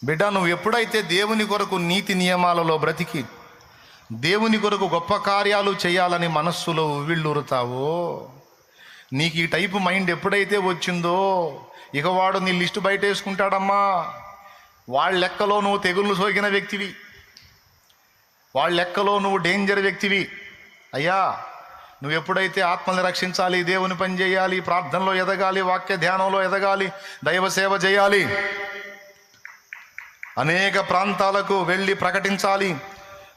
బిడ్డ, నువ్వు ఎప్పుడైతే దేవుని కొరకు నీతి నియమాలలో బ్రతికి దేవుని కొరకు గొప్ప కార్యాలు చేయాలని మనస్సులో ఉవ్విళ్ళూరుతావో, నీకు ఈ టైపు మైండ్ ఎప్పుడైతే వచ్చిందో, ఇక వాడు నీ లిస్టు బయట వేసుకుంటాడమ్మా. వాళ్ళ లెక్కలో నువ్వు తెగుళ్ళు సోకిన వ్యక్తివి, వాళ్ళ లెక్కలో నువ్వు డేంజర్ వ్యక్తివి. అయ్యా, నువ్వు ఎప్పుడైతే ఆత్మల్ని రక్షించాలి, దేవుని పని చేయాలి, ప్రార్థనలో ఎదగాలి, వాక్య ధ్యానంలో ఎదగాలి, దైవ సేవ చేయాలి, అనేక ప్రాంతాలకు వెళ్ళి ప్రకటించాలి,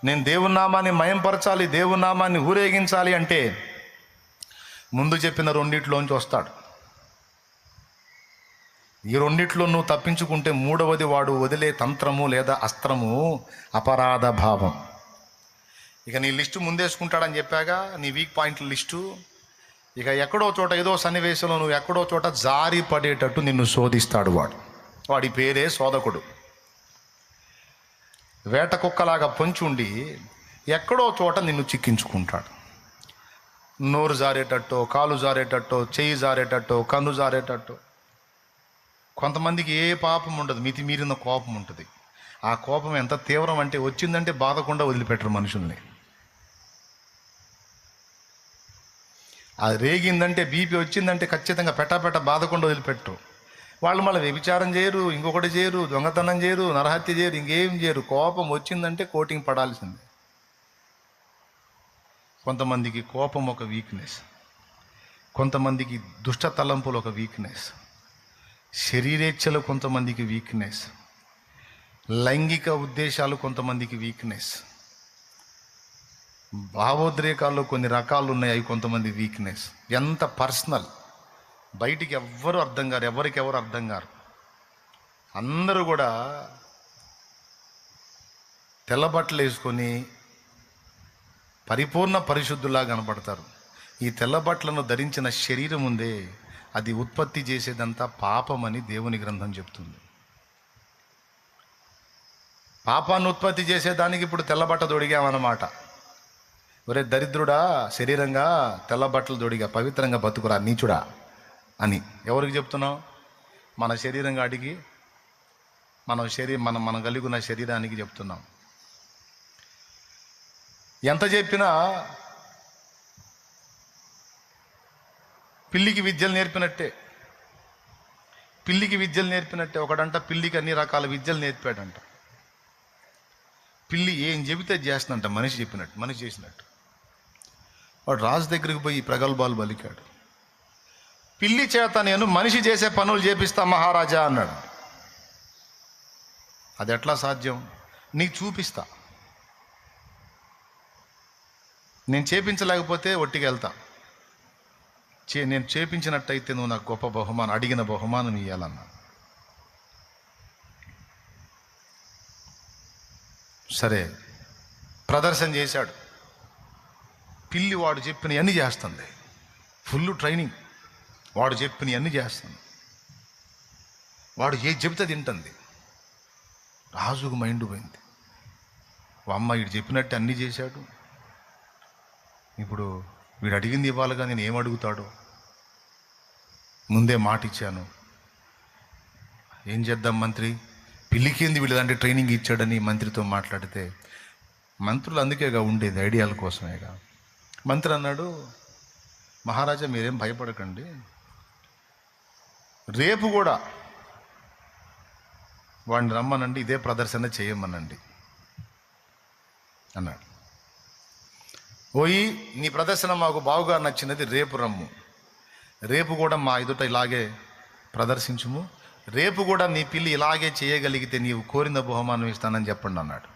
నేను దేవుని నామాన్ని మయంపరచాలి, దేవుని నామాన్ని ఊరేగించాలి అంటే ముందు చెప్పిన రెండిట్లోంచి వస్తాడు. ఈ రెండిట్లో నువ్వు తప్పించుకుంటే మూడవది వాడు వదిలే తంత్రము లేదా అస్త్రము అపరాధ భావం. ఇక నీ లిస్టు ముందేసుకుంటాడని చెప్పాగా, నీ వీక్ పాయింట్ల లిస్టు. ఇక ఎక్కడో చోట ఏదో సన్నివేశంలో నువ్వు ఎక్కడో చోట జారి పడేటట్టు నిన్ను శోధిస్తాడు వాడి పేరే శోధకుడు. వేట కుక్కలాగా పొంచి ఉండి ఎక్కడో చోట నిన్ను చిక్కించుకుంటాడు. నోరు జారేటట్టో, కాలు జారేటట్టో, చెయ్యి జారేటట్టో, కన్ను జారేటట్టో. కొంతమందికి ఏ పాపం ఉండదు, మితిమీరిన కోపం ఉంటుంది. ఆ కోపం ఎంత తీవ్రం అంటే వచ్చిందంటే బాధకుండా వదిలిపెట్టరు మనుషుల్ని. అది రేగిందంటే, బీపీ వచ్చిందంటే ఖచ్చితంగా పెట్ట బాధకుండా వదిలిపెట్టరు. వాళ్ళు మళ్ళీ వ్యభిచారం చేయరు, ఇంకొకటి చేయరు, దొంగతనం చేయరు, నరహత్య చేయరు, ఇంకేం చేయరు. కోపం వచ్చిందంటే కోటింగ్ పడాల్సింది. కొంతమందికి కోపం ఒక వీక్నెస్, కొంతమందికి దుష్ట తలంపులు ఒక వీక్నెస్, శరీరేచ్ఛలు కొంతమందికి వీక్నెస్, లైంగిక ఉద్దేశాలు కొంతమందికి వీక్నెస్, భావోద్రేకాల్లో కొన్ని రకాలు ఉన్నాయి, అవి కొంతమంది వీక్నెస్. ఎంత పర్సనల్, బయటికి ఎవ్వరు అర్థం కారు, ఎవరికెవరు అర్థం కారు. అందరూ కూడా తెల్ల బట్టలు వేసుకొని పరిపూర్ణ పరిశుద్ధులా కనపడతారు. ఈ తెల్ల బట్టలను ధరించిన శరీరం ఉందే, అది ఉత్పత్తి చేసేదంతా పాపమని దేవుని గ్రంథం చెప్తుంది. పాపాన్ని ఉత్పత్తి చేసేదానికి ఇప్పుడు తెల్లబట్ట దొడిగామన్నమాట. ఒరే దరిద్రుడా, శరీరంగా తెల్ల బట్టలు దొడిగా పవిత్రంగా బతుకురా నీచుడా అని ఎవరికి చెప్తున్నావు? మన శరీరంగా అడిగి మనం కలిగి ఉన్న శరీరానికి చెప్తున్నాం. ఎంత చెప్పినా పిల్లికి విద్యలు నేర్పినట్టే. ఒకడంట పిల్లికి అన్ని రకాల విద్యలు నేర్పాడంట. పిల్లి ఏం చెబితే చేస్తుందంట, మనిషి చెప్పినట్టు, మనిషి చేసినట్టు. వాడు రాజు దగ్గరికి పోయి ప్రగల్భాలు పలికాడు. పిల్లి చేత నేను మనిషి చేసే పనులు చేపిస్తా మహారాజా అన్నాడు. అది ఎట్లా సాధ్యం? నీకు చూపిస్తా, నేను చేపించలేకపోతే ఒట్టికి వెళ్తా, నేను చేపించినట్టయితే నువ్వు నాకు గొప్ప బహుమానం, అడిగిన బహుమానం ఇవ్వాలన్నా. సరే, ప్రదర్శన చేశాడు. పిల్లి వాడు చెప్పిన అన్నీ చేస్తుంది, ఫుల్ ట్రైనింగ్. వాడు చెప్పిన అన్నీ చేస్తుంది, వాడు ఏ చెబితే తింటుంది. రాజుకు మైండ్ పోయింది. అమ్మ వీడు చెప్పినట్టు అన్నీ చేశాడు, ఇప్పుడు వీడు అడిగింది ఇవ్వాలిగా, నేను ఏం అడుగుతాడో, ముందే మాట ఇచ్చాను. ఏం చేద్దాం మంత్రి, పిల్లికేంది వీళ్ళంటే ట్రైనింగ్ ఇచ్చాడని మంత్రితో మాట్లాడితే, మంత్రులు అందుకేగా ఉండేది, ఐడియాల కోసమేగా. మంత్రి అన్నాడు, మహారాజా మీరేం భయపడకండి, రేపు కూడా వాడిని రమ్మనండి, ఇదే ప్రదర్శన చేయమనండి అన్నాడు. ఓయి, నీ ప్రదర్శన మాకు బాగుగా నచ్చినది, రేపు రమ్ము, రేపు కూడా మా ఎదుట ఇలాగే ప్రదర్శించుము, రేపు కూడా నీ పిల్లి ఇలాగే చేయగలిగితే నీవు కోరిన బహుమానం ఇస్తానని చెప్పండి అన్నాడు.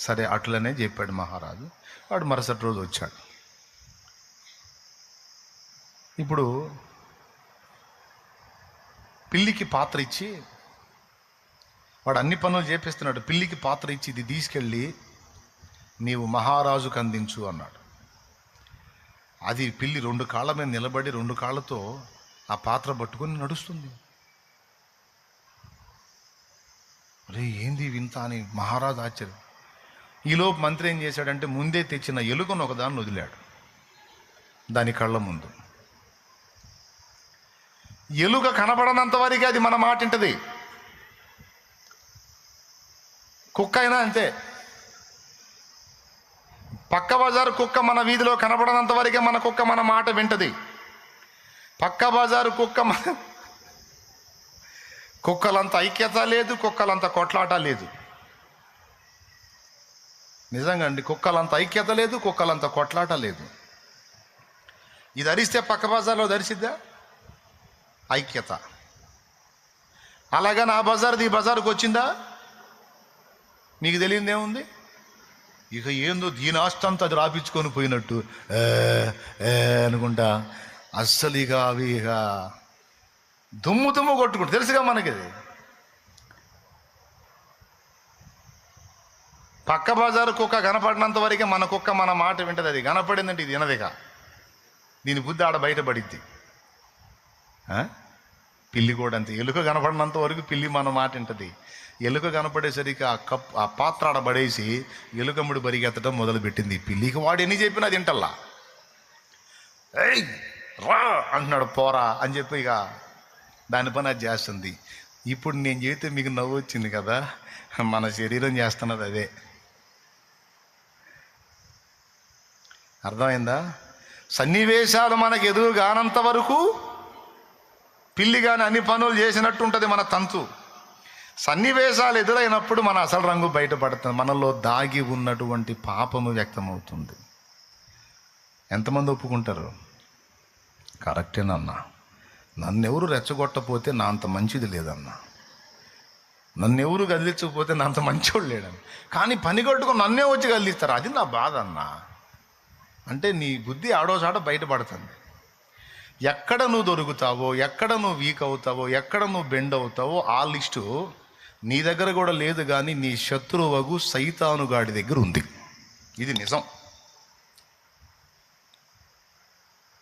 సరే, అట్లనే చెప్పాడు మహారాజు. వాడు మరుసటి రోజు వచ్చాడు. ఇప్పుడు పిల్లికి పాత్ర ఇచ్చి, వాడు అన్ని పనులు చేపిస్తున్నాడు, పిల్లికి పాత్ర ఇచ్చి ఇది తీసుకెళ్ళి నీవు మహారాజుకు అందించు అన్నాడు. అది పిల్లి 2 కాళ్ళ మీద నిలబడి 2 కాళ్ళతో ఆ పాత్ర పట్టుకొని నడుస్తుంది. రే ఏంది వింత అని మహారాజు ఆశ్చర్యం. ఈలోపు మంత్రి ఏం చేశాడంటే, ముందే తెచ్చిన ఎలుకను ఒకదాన్ని వదిలాడు దాని కళ్ళ ముందు. ఎలుక కనబడనంత వరకు అది మన మాట వింటది. కుక్క అయినా అంతే. పక్క బజారు కుక్క మన వీధిలో కనపడనంత వరకే మన కుక్క మన మాట వింటది. పక్క బజారు కుక్కలంత ఐక్యత లేదు, కుక్కలంత కొట్లాట లేదు. నిజంగా అండి, కుక్కలంత ఐక్యత లేదు, కుక్కలంత కొట్లాట లేదు. ఇది అరిస్తే పక్క బజార్లో ధరిసిద్దా? ఐక్యత. అలాగా నా బజార్ది ఈ బజారుకు వచ్చిందా? మీకు తెలియదేముంది? ఇక ఏందో దీని ఆస్తంతా అది రాపించుకొని పోయినట్టు అనుకుంటా అస్సలు ఇక అవి ఇక దుమ్ము కొట్టుకుంటు తెలుసుగా మనకి. అది పక్క బజారు కుక్క కనపడినంత వరకే మన కుక్క మన మాట వింటది. అది కనపడిందంటే ఇది వినదిగా, దీని బుద్ధి ఆడ బయటపడిద్ది. పిల్లి కూడా అంతే. ఎలుక కనపడినంత వరకు పిల్లి మన మాట వింటది. ఎలుక కనపడేసరికి ఆ పాత్ర ఆడ పడేసి ఎలుకమ్ముడు బరిగెత్తడం మొదలుపెట్టింది. పిల్లికి వాడు ఎన్ని చెప్పినా అది వింటల్లా. ఏయ్ రా అంటున్నాడు, పోరా అని చెప్పి ఇక దాని పని అది చేస్తుంది. ఇప్పుడు నేను చేస్తే మీకు నవ్వు వచ్చింది కదా, మన శరీరం చేస్తున్నది అదే. అర్థమైందా? సన్నివేశాలు మనకు ఎదురు కానంత వరకు పిల్లి కానీ అన్ని పనులు చేసినట్టు ఉంటుంది మన తంతు. సన్నివేశాలు ఎదురైనప్పుడు మన అసలు రంగు బయటపడుతుంది. మనలో దాగి ఉన్నటువంటి పాపము వ్యక్తమవుతుంది. ఎంతమంది ఒప్పుకుంటారు? కరెక్టేనన్నా, నన్నెవరు రెచ్చగొట్టపోతే నా అంత మంచిది లేదన్నా, నన్నెవరు కదిలించకపోతే నా అంత మంచోడు లేడని. కానీ పని కొట్టుకొని నన్నే వచ్చి కదిలిస్తారు, అది నా బాధ అన్నా. అంటే నీ బుద్ధి ఆడోసాడ బయటపడుతుంది. ఎక్కడ నువ్వు దొరుకుతావో, ఎక్కడ నువ్వు వీక్ అవుతావో, ఎక్కడ నువ్వు బెండ్ అవుతావో ఆ లిస్టు నీ దగ్గర కూడా లేదు, కానీ నీ శత్రువగు సైతానుగాడి దగ్గర ఉంది. ఇది నిజం.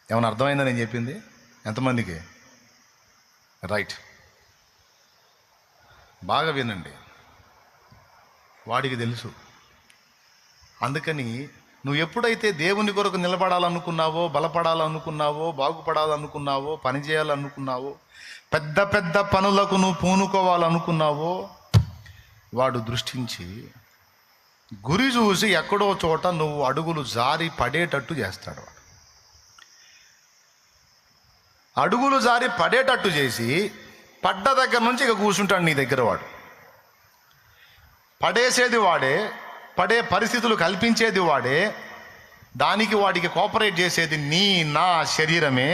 ఏమైనా అర్థమైందా నేను చెప్పింది? ఎంతమందికి? రైట్, బాగా వినండి. వాడికి తెలుసు. అందుకని నువ్వు ఎప్పుడైతే దేవుని కొరకు నిలబడాలనుకున్నావో, బలపడాలనుకున్నావో, బాగుపడాలనుకున్నావో, పని చేయాలనుకున్నావో, పెద్ద పెద్ద పనులకు నువ్వు పూనుకోవాలనుకున్నావో, వాడు దృష్టించి గురి చూసి ఎక్కడో చోట నువ్వు అడుగులు జారి పడేటట్టు చేస్తాడు. అడుగులు జారి పడేటట్టు చేసి పడ్డ దగ్గర నుంచి ఇక కూర్చుంటాడు నీ దగ్గర. వాడు పడేసేది వాడే, పడే పరిస్థితులు కల్పించేది వాడే, దానికి వాడికి కోఆపరేట్ చేసేది నా శరీరమే,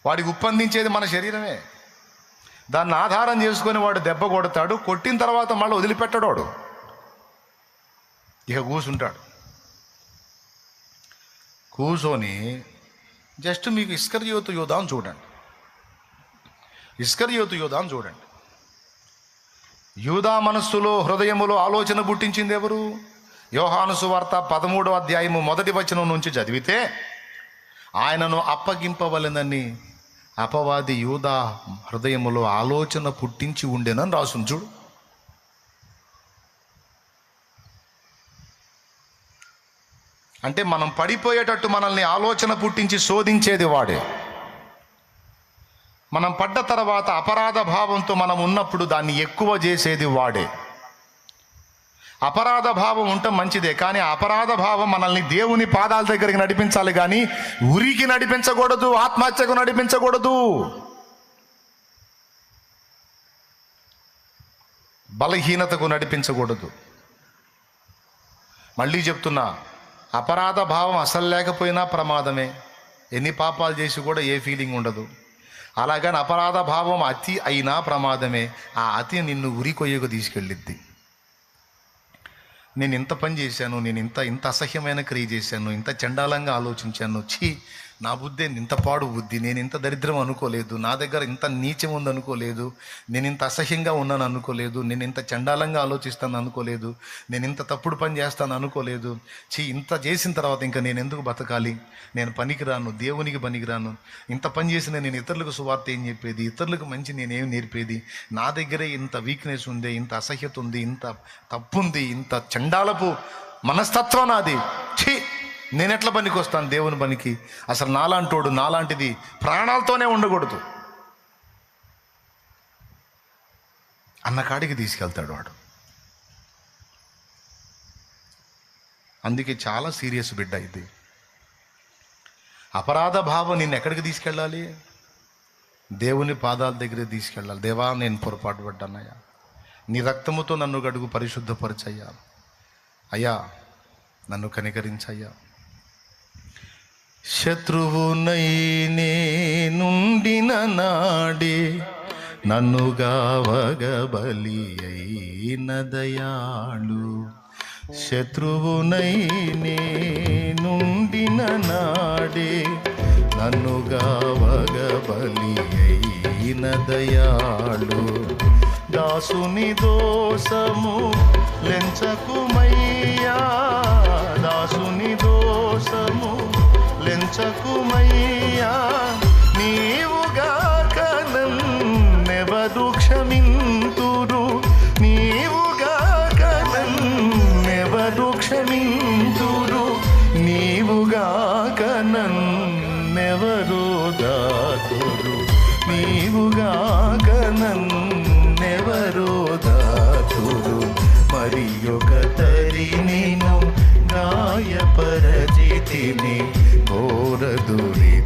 వాడికి ఉప్పందించేది మన శరీరమే. దాన్ని ఆధారం చేసుకొని వాడు దెబ్బ కొడతాడు. కొట్టిన తర్వాత మళ్ళీ వదిలిపెట్టాడు వాడు, ఇక కూర్చుంటాడు. కూర్చొని జస్ట్ మీకు ఇస్కరియోతు యోధాను చూడండి. ఇస్కరియోతు యోధాను చూడండి. యూదా మనస్సులో, హృదయములో ఆలోచన పుట్టించింది ఎవరు? యోహాను సువార్త 13వ అధ్యాయము 1వ వచనం నుంచి చదివితే, ఆయనను అప్పగింపవలెనని అపవాది యూదా హృదయములో ఆలోచన పుట్టించి ఉండేనని రాసుంది చూడు. అంటే మనం పడిపోయేటట్టు మనల్ని ఆలోచన పుట్టించి శోధించేది వాడే. మనం పడ్డ తర్వాత అపరాధ భావంతో మనం ఉన్నప్పుడు దాన్ని ఎక్కువ చేసేది వాడే. అపరాధ భావం ఉండటం మంచిదే, కానీ అపరాధ భావం మనల్ని దేవుని పాదాల దగ్గరికి నడిపించాలి, కానీ ఉరికి నడిపించకూడదు, ఆత్మహత్యకు నడిపించకూడదు, బలహీనతకు నడిపించకూడదు. మళ్ళీ చెప్తున్నా, అపరాధ భావం అసలు లేకపోయినా ప్రమాదమే. ఎన్ని పాపాలు చేసి కూడా ఏ ఫీలింగ్ ఉండదు. అలాగని అపరాధ భావం అతి అయినా ప్రమాదమే. ఆ అతి నిన్ను ఉరికొయ్యకు తీసుకెళ్ళిద్ది. నేను ఇంత పని చేశాను, నేను ఇంత అసహ్యమైన క్రియ చేశాను, ఇంత చండాలంగా ఆలోచించాను, నా బుద్ధి ఇంత పాడు బుద్ధి, నేను ఇంత దరిద్రం అనుకోలేదు, నా దగ్గర ఇంత నీచం ఉంది అనుకోలేదు, నేను ఇంత అసహ్యంగా ఉన్నాను అనుకోలేదు, నేను ఇంత చండాలంగా ఆలోచిస్తాను అనుకోలేదు, నేను ఇంత తప్పుడు పని చేస్తాను అనుకోలేదు. ఇంత చేసిన తర్వాత ఇంకా నేను ఎందుకు బతకాలి, నేను పనికిరాను, దేవునికి పనికిరాను, ఇంత పని చేసిన నేను ఇతరులకు సువార్త ఏం చెప్పేది, ఇతరులకు మంచి నేనేం నేర్పేది, నా దగ్గరే ఇంత వీక్నెస్ ఉంది, ఇంత అసహ్యత ఉంది, ఇంత తప్పు ఉంది, ఇంత చండాలపు మనస్తత్వం నాది, నేను ఎట్లా పనికి వస్తాను దేవుని పనికి, అసలు నాలాంటిది ప్రాణాలతోనే ఉండకూడదు. అన్న కాడికి తీసుకెళ్తాడు వాడు. అందుకే చాలా సీరియస్ బిడ్డ ఇది. అపరాధ భావం నిన్ను ఎక్కడికి తీసుకెళ్ళాలి? దేవుని పాదాల దగ్గర తీసుకెళ్ళాలి. దేవా, నేను పొరపాటు పడ్డానయ్యా, నీ రక్తముతో నన్ను గడుగు, పరిశుద్ధపరచయ్యా, అయ్యా నన్ను కనికరించయ్యా. శత్రువునై నేనుండిన నాడే నన్ను గావగ బలి అయిన దయాళు. శత్రువునై నేనుండిన నాడే నన్ను గావగ బలి అయిన దయాళు. దాసుని దోషము లెంచకుమయ్యా, దాసుని దోషము లెంచకుమయ్యా. నీవుగాక నన్నెవరు క్షమింతురు, నీవుగాక నన్నెవరు క్షమింతురు, నీవుగాక నన్నెవరు దాతురు, నీవుగాక నన్నెవరు దాతురు. మరి ఒక తరి నేను గాయపరచితిని, ఘోరదురితుడనయ్యా,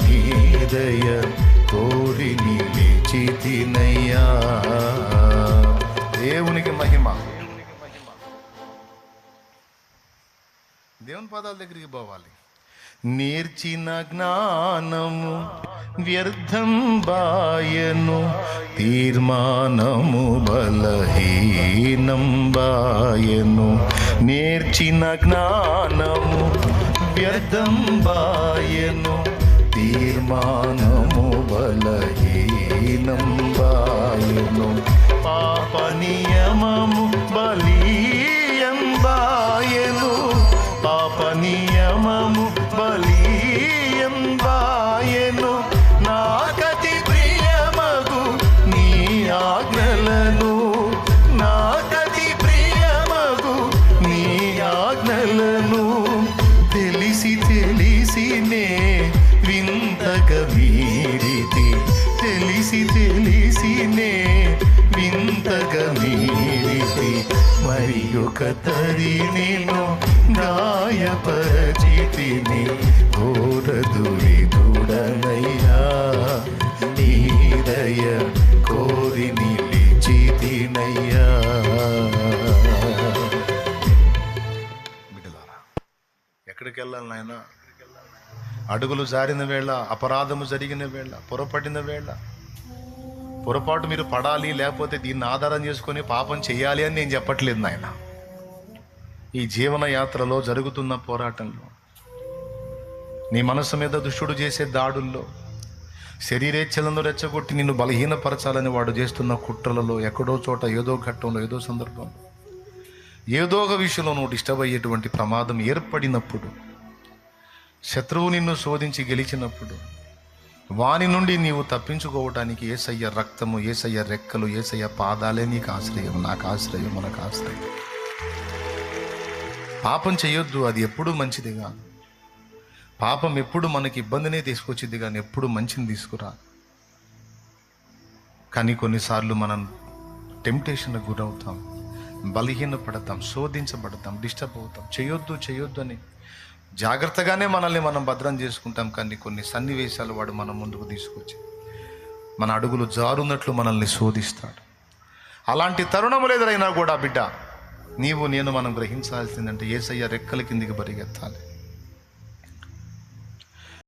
నీ దయ కోరి నిలిచితినయ్యా. దేవునికి మహిమ. దేవుని పాదాల దగ్గరికి పోవాలి. నేర్చిన జ్ఞానము వ్యర్థం బాయను, తీర్మానము బలహీనం బాయను. నేర్చిన జ్ఞానము వ్యర్థం బాయను, తీర్మానము బలహీనం బాయను. పాప నియమము బలీయం బాయను, పాప నియమము బలీయం బాయను. నాకతి ప్రియమగు నీ ఆజ్ఞలను, నాకతి ప్రియమగు నీ ఆజ్ఞలను తెలిసి తెలిసినే వింతగా మీరితి, తెలిసి తెలిసినే వింతగా మీరితి. మరి ఒక తరి నేను గాయపరచితిని, ఘోరదురితుడనయ్యా, నీ దయ కోరి నిలిచితినయ్యా. బిడ్డలారా, ఎక్కడికి వెళ్ళాలి నాయన? అడుగులు జారిన వేళ, అపరాధము జరిగిన వేళ, పొరపడిన వేళ, పొరపాటు మీరు పడాలి, లేకపోతే దీన్ని ఆధారం చేసుకొని పాపం చేయాలి అని నేను చెప్పట్లేదు నాయన. ఈ జీవన యాత్రలో జరుగుతున్న పోరాటంలో, నీ మనసు మీద దుష్టుడు చేసే దాడుల్లో, శరీరేచ్ఛలను రెచ్చగొట్టి నిన్ను బలహీనపరచాలని వాడు చేస్తున్న కుట్రలలో, ఎక్కడో చోట, ఏదో ఘట్టంలో, ఏదో సందర్భంలో, ఏదో ఒక విషయంలో నువ్వు డిస్టర్బ్ అయ్యేటువంటి ప్రమాదం ఏర్పడినప్పుడు, శత్రువు నిన్ను శోధించి గెలిచినప్పుడు, వాని నుండి నీవు తప్పించుకోవటానికి యేసయ్య రక్తము, యేసయ్య రెక్కలు, యేసయ్య పాదాలే నీకు ఆశ్రయం, నాకు ఆశ్రయం, మనకు ఆశ్రయం. పాపం చేయొద్దు, అది ఎప్పుడూ మంచిది కాదు. పాపం ఎప్పుడు మనకి ఇబ్బందినే తీసుకొచ్చింది కానీ ఎప్పుడు మంచిని తీసుకురా. కానీ కొన్నిసార్లు మనం టెంప్టేషన్కి గురవుతాం, బలహీనపడతాం, శోధించబడతాం, డిస్టర్బ్ అవుతాం. చేయొద్దు అని జాగ్రత్తగానే మనల్ని మనం భద్రం చేసుకుంటాం. కానీ కొన్ని సన్నివేశాలు వాడు మన ముందుకు తీసుకొచ్చి మన అడుగులు జారున్నట్లు మనల్ని శోధిస్తాడు. అలాంటి తరుణములు ఎదురైనా కూడా బిడ్డ, నీవు నేను మనం గ్రహించాల్సిందంటే యేసయ్య రెక్కల కిందికి పరిగెత్తాలి.